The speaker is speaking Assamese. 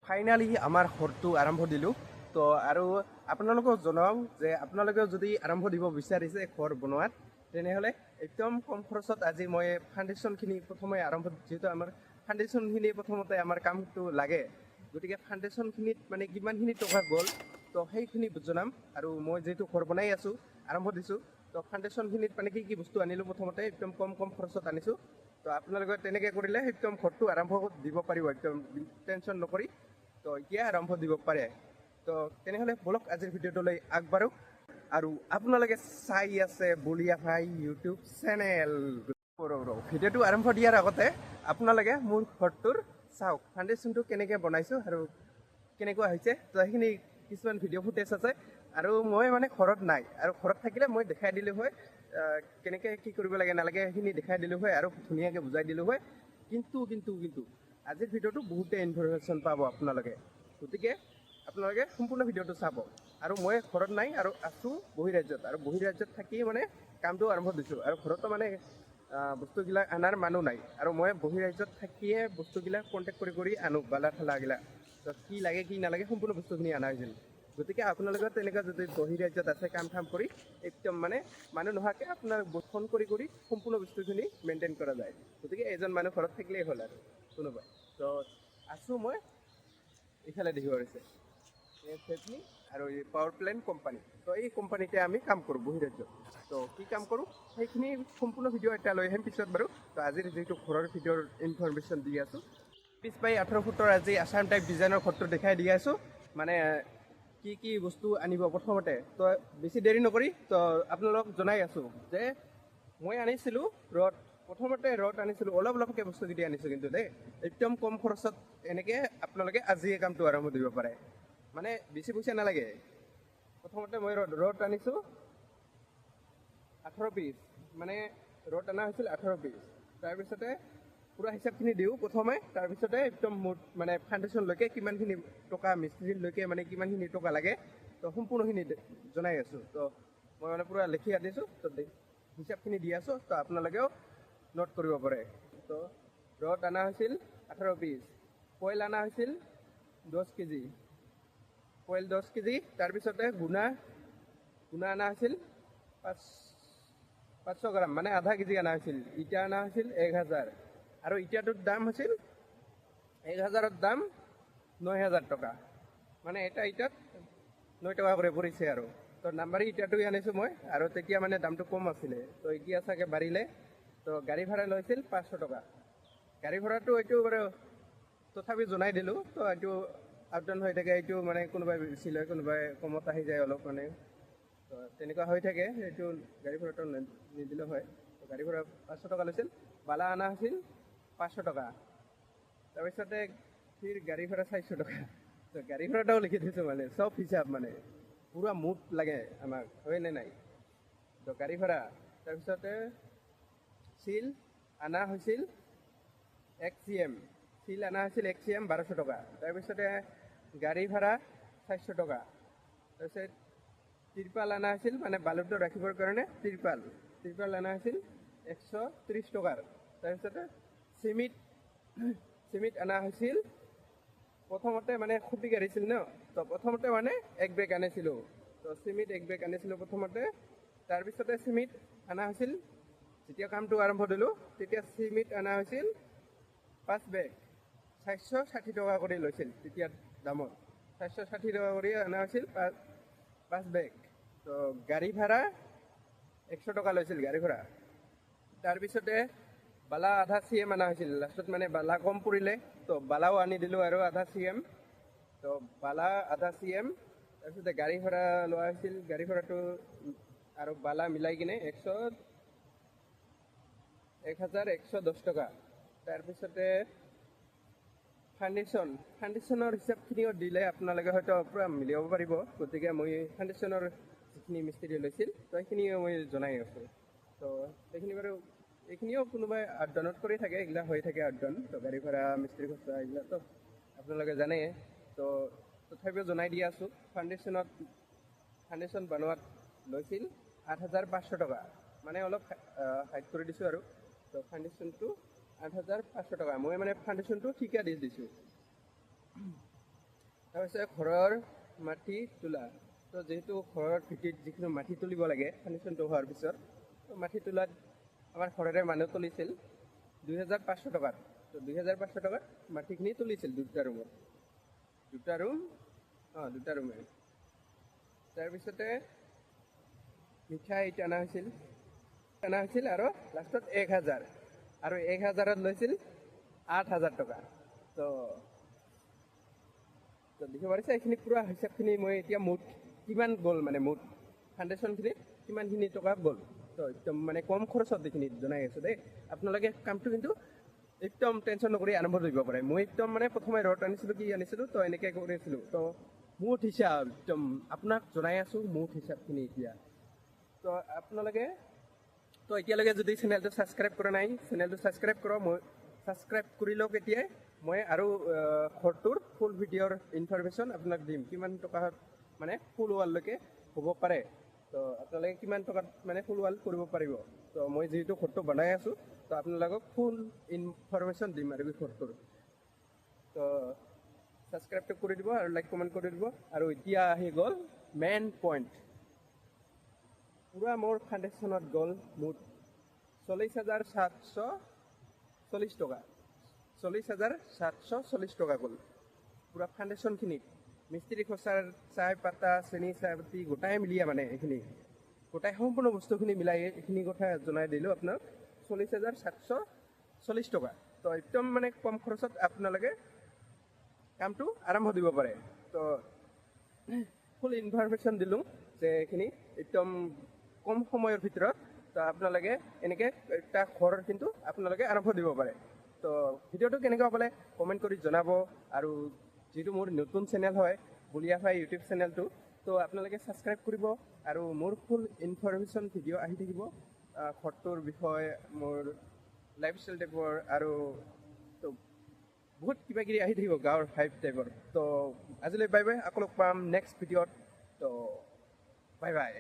ফাইনালি আমাৰ ঘৰটো আৰম্ভ দিলোঁ। তো আৰু আপোনালোকক জনাওঁ যে আপোনালোকেও যদি আৰম্ভ দিব বিচাৰিছে ঘৰ বনোৱাত, তেনেহ'লে একদম কম খৰচত আজি মই ফাউণ্ডেশ্যনখিনি প্ৰথমে যিহেতু আমাৰ ফাউণ্ডেশ্যনখিনি প্ৰথমতে আমাৰ কামটো লাগে, গতিকে ফাউণ্ডেশ্যনখিনিত মানে কিমানখিনি টকা গ'ল তো সেইখিনি জনাম। আৰু মই যিহেতু ঘৰ বনাই আছোঁ, আৰম্ভ দিছোঁ, তো ফাউণ্ডেশ্যনখিনিত মানে কি বস্তু আনিলোঁ প্ৰথমতে একদম কম খৰচত আনিছোঁ। তো আপোনালোকে তেনেকৈ কৰিলে একদম ঘৰটো আৰম্ভ দিব পাৰিব, একদম টেনশ্যন নকৰি। তো এতিয়া আৰম্ভ দিব পাৰে। তো তেনেহ'লে বলক আজিৰ ভিডিঅ'টোলৈ আগবাঢ়ো। আৰু আপোনালোকে চাই আছে বলিয়া ভাই ইউটিউব চেনেল। ভিডিঅ'টো আৰম্ভ দিয়াৰ আগতে আপোনালোকে মোৰ ঘৰটোৰ চাওক, ফাউণ্ডেশ্যনটো কেনেকৈ বনাইছোঁ আৰু কেনেকুৱা হৈছে। তো সেইখিনি কিছুমান ভিডিঅ' ফুটেজ আছে, আৰু মই মানে ঘৰত নাই, আৰু ঘৰত থাকিলে মই দেখাই দিলোঁ হয় কেনেকৈ কি কৰিব লাগে নালাগে, সেইখিনি দেখাই দিলোঁ হয় আৰু ধুনীয়াকৈ বুজাই দিলোঁ হয়। কিন্তু আজিৰ ভিডিঅ'টো বহুতে ইনফৰমেশ্যন পাব আপোনালোকে, গতিকে আপোনালোকে সম্পূৰ্ণ ভিডিঅ'টো চাব। আৰু মই ঘৰত নাই আৰু আছোঁ বহিৰাজ্যত, আৰু বহিৰাজ্যত থাকি মানে কামটো আৰম্ভ দিছোঁ। আৰু ঘৰতো মানে বস্তুবিলাক আনাৰ মানুহ নাই, আৰু মই বহিৰাজ্যত থাকিয়ে বস্তুবিলাক কণ্টেক্ট কৰি আনো, বালা ঠালাগিলা। তো কি লাগে কি নালাগে সম্পূৰ্ণ বস্তুখিনি অনা হৈছিল। গতিকে আপোনালোকৰ তেনেকুৱা যদি বহিৰাজ্যত আছে কাম কৰি একদম মানে মানুহ নোহোৱাকৈ আপোনাৰ ফোন কৰি সম্পূৰ্ণ বস্তুখিনি মেইনটেইন কৰা যায়। গতিকে এজন মানুহ ঘৰত থাকিলেই হ'ল আৰু কোনোবা। তো আছোঁ মই এইফালে দেখিব পাৰিছে ফেটনি আৰু এই পাৱাৰ প্লেণ্ট কোম্পানী। তো এই কোম্পানীতে আমি কাম কৰোঁ বহিৰাজ্যত। তো কি কাম কৰোঁ সেইখিনি সম্পূৰ্ণ ভিডিঅ' এটা লৈ আহিম পিছত বাৰু। তো আজিৰ যিহেতু ঘৰৰ ভিডিঅ'ৰ ইনফৰমেশ্যন দি আছোঁ, পিছ পাই 18 ফুটৰ আজি আছাম টাইপ ডিজাইনৰ ঘৰটো দেখাই দি আছোঁ। মানে কি বস্তু আনিব প্ৰথমতে, তো বেছি দেৰি নকৰি তো আপোনালোকক জনাই আছোঁ যে মই আনিছিলোঁ ৰড। প্ৰথমতে ৰড আনিছিলোঁ, অলপকৈ বস্তুকেইটা আনিছোঁ কিন্তু দেই, একদম কম খৰচত এনেকৈ আপোনালোকে আজিয়ে কামটো আৰম্ভ দিব পাৰে। মানে বেছি পইচা নালাগে। প্ৰথমতে মই ৰড আনিছোঁ 18 পিচ, মানে ৰড অনা হৈছিল 18 পিচ। তাৰপিছতে পুৰা হিচাপখিনি দিওঁ প্ৰথমে, তাৰপিছতে একদম মুঠ মানে ফাউণ্ডেশ্যনলৈকে কিমানখিনি টকা, মিস্ত্ৰীলৈকে মানে কিমানখিনি টকা লাগে তো সম্পূৰ্ণখিনি জনাই আছোঁ। তো মই মানে পুৰা লিখি আনিছোঁ, তো হিচাপখিনি দি আছোঁ, তো আপোনালোকেও নোট কৰিব পাৰে। তো ৰড অনা হৈছিল 18 পিচ, কইল অনা হৈছিল 10 কেজি, কইল 10 কেজি। তাৰপিছতে গুণা অনা হৈছিল 500 গ্ৰাম, মানে আধা কেজি অনা হৈছিল। ইটা অনা হৈছিল 1000, আৰু ইটাটোৰ দাম হৈছিল 1000ৰ দাম 9000 টকা, মানে এটা ইটাত 9 টকা কৰি পৰিছে আৰু। তো নাম্বাৰী ইটাটোৱে আনিছোঁ মই, আৰু তেতিয়া মানে দামটো কম আছিলে, তো এতিয়া চাগে বাঢ়িলে। তো গাড়ী ভাড়া লৈছিল 500 টকা। গাড়ী ভাড়াটো এইটো বাৰু তথাপি জনাই দিলোঁ। তো এইটো আপ ডাউন হৈ থাকে, এইটো মানে কোনোবাই বেছি লয়, কোনোবাই কমত আহি যায় অলপ মানে। তো তেনেকুৱা হৈ থাকে, এইটো গাড়ী ভাড়াটো নিদিলেও হয়। তো গাড়ী ভাড়া 500 টকা লৈছিল। বালা অনা হৈছিল 500 টকা। তাৰপিছতে ফিৰ গাড়ী ভাড়া 400 টকা। তো গাড়ী ভাড়াটাও লিখি দিছোঁ, মানে চব হিচাপ, মানে পুৰা মুঠ লাগে আমাক, হয়নে নাই। তো গাড়ী ভাড়া, তাৰপিছতে চিল অনা হৈছিল 1 CM, চিল অনা হৈছিল 1 CM 1200 টকা। তাৰপিছতে গাড়ী ভাড়া 400 টকা। তাৰপিছত তিৰপাল অনা হৈছিল, মানে বালুটো ৰাখিবৰ কাৰণে তিৰপাল অনা হৈছিল 130 টকাৰ। তাৰপিছতে চিমিট অনা হৈছিল, প্ৰথমতে মানে খুটি কাঢ়িছিল ন, তো প্ৰথমতে মানে 1 বেগ আনিছিলোঁ। তো চিমিট 1 বেগ আনিছিলোঁ প্ৰথমতে। তাৰপিছতে চিমিট অনা হৈছিল, যেতিয়া কামটো আৰম্ভ দিলোঁ তেতিয়া চিমিট অনা হৈছিল 5 বেগ, 460 টকা কৰি লৈছিল তেতিয়া দামত। 460 টকা কৰি অনা হৈছিল 5 বেগ। তো গাড়ী ভাড়া 100 টকা লৈছিল গাড়ী ভাড়া। তাৰপিছতে বালা আধা CM অনা হৈছিল, লাষ্টত মানে বালা কম পৰিলে, তো বালাও আনি দিলোঁ আৰু আধা CM। তো বালা আধা CM। তাৰপিছতে গাড়ী ভাড়া লোৱা হৈছিল, গাড়ী ভাড়াটো আৰু বালা মিলাই কিনে 1110 টকা। তাৰপিছতে ফাউণ্ডেশ্যনৰ হিচাপখিনিও দিলে আপোনালোকে হয়তো পূৰা মিলাব পাৰিব। গতিকে মই ফাউণ্ডেশ্যনৰ যিখিনি মিস্ত্ৰী লৈছিল তো সেইখিনিও মই জনাই আছোঁ। তো সেইখিনি বাৰু এইখিনিও কোনোবাই আঠডাউনত কৰি থাকে, এইগিলা হৈ থাকে আঠডাউন। তো গাড়ী ভাড়া, মিস্ত্ৰী খৰচা এইগিলাতো আপোনালোকে জানে। তো তথাপিও জনাই দি আছোঁ, ফাউণ্ডেশ্যন বনোৱাত লৈছিল 8500 টকা, মানে অলপ হাইট কৰি দিছোঁ আৰু। তো ফাউণ্ডেশ্যনটো 8500 টকা, মই মানে ফাউণ্ডেশ্যনটো ঠিকা দি দিছোঁ। তাৰপিছত ঘৰৰ মাটি তোলা। তো যিহেতু ঘৰৰ ভিত্তিত যিখিনি মাটি তুলিব লাগে ফাউণ্ডেশ্যনটো হোৱাৰ পিছত, তো মাটি তোলাত আমাৰ ঘৰৰে মানুহ তুলিছিল 2,500 টকাত। তো 2,500 টকাত মাটিখিনি তুলিছিল দুটা ৰুমত, দুটা ৰুমে। তাৰপিছতে মিঠাই অনা হৈছিল আৰু লাষ্টত 1,000, আৰু 1,000ত লৈছিল 8,000 টকা। তো দেখিব পাৰিছে এইখিনি পুৰা হিচাপখিনি মই এতিয়া মুঠ কিমান গ'ল, মানে মুঠ ফাউণ্ডেশ্যনখিনি কিমানখিনি টকা গ'ল। তো একদম মানে কম খৰচত এইখিনি জনাই আছোঁ দেই। আপোনালোকে কামটো কিন্তু একদম টেনশ্যন নকৰি আৰম্ভ কৰিব পাৰে। মই একদম মানে প্ৰথমে ৰড আনিছিলোঁ তো এনেকৈ কৰিছিলোঁ। তো মুঠ হিচাপ একদম আপোনাক জনাই আছোঁ, মুঠ হিচাপখিনি এতিয়া। তো আপোনালোকে তো এতিয়ালৈকে যদি চেনেলটো ছাবস্ক্ৰাইব কৰা নাই, চেনেলটো ছাবস্ক্ৰাইব কৰক। মই ছাবস্ক্ৰাইব কৰি লওক এতিয়াই। মই আৰু ঘৰটোৰ ফুল ভিডিঅ'ৰ ইনফৰমেশ্যন আপোনাক দিম, কিমান টকাত মানে ফুল ৱাললৈকে হ'ব পাৰে। তো আপোনালোকে কিমান টকাত মানে ফুল ৱাল কৰিব পাৰিব। তো মই যিহেতু ঘৰটো বনাই আছোঁ, তো আপোনালোকক ফুল ইনফৰমেশ্যন দিম আৰু ঘৰটোৰ। তো ছাবস্ক্ৰাইবটো কৰি দিব আৰু লাইক কমেণ্ট কৰি দিব। আৰু এতিয়া আহি গ'ল মেইন পইণ্ট। পুৰা মোৰ ফাউণ্ডেশ্যনত গ'ল মুঠ 40,740 টকা। 40,740 টকা গ'ল পুৰা ফাউণ্ডেশ্যনখিনিত। মিস্ত্ৰী খৰচাৰ চাই পাতা, চেনি চাই পাতি গোটাই মিলিয়ে, মানে এইখিনি গোটাই সম্পূৰ্ণ বস্তুখিনি মিলাই এইখিনি কথা জনাই দিলোঁ আপোনাক। 40,740 টকা। তো একদম মানে কম খৰচত আপোনালোকে কামটো আৰম্ভ দিব পাৰে। তো ফুল ইনফৰমেশ্যন দিলোঁ যে এইখিনি একদম কম সময়ৰ ভিতৰত তো আপোনালোকে এনেকৈ এটা ঘৰ কিন্তু আপোনালোকে আৰম্ভ দিব পাৰে। তো ভিডিঅ'টো কেনেকুৱা পালে কমেণ্ট কৰি জনাব। আৰু যিটো মোৰ নতুন চেনেল হয় বুলিয়াফাই ইউটিউব চেনেলটো, তো আপোনালোকে ছাবস্ক্ৰাইব কৰিব। আৰু মোৰ ফুল ইনফৰমেশ্যন ভিডিঅ' আহি থাকিব ঘৰটোৰ বিষয়ে, মোৰ লাইফষ্টাইল টাইপৰ, আৰু তো বহুত কিবা কিবি আহি থাকিব গাঁৱৰ ভাইব টাইপৰ। তো আজিলৈ বাই বাই, আকৌ লগ পাম নেক্সট ভিডিঅ'ত। তো বাই বাই।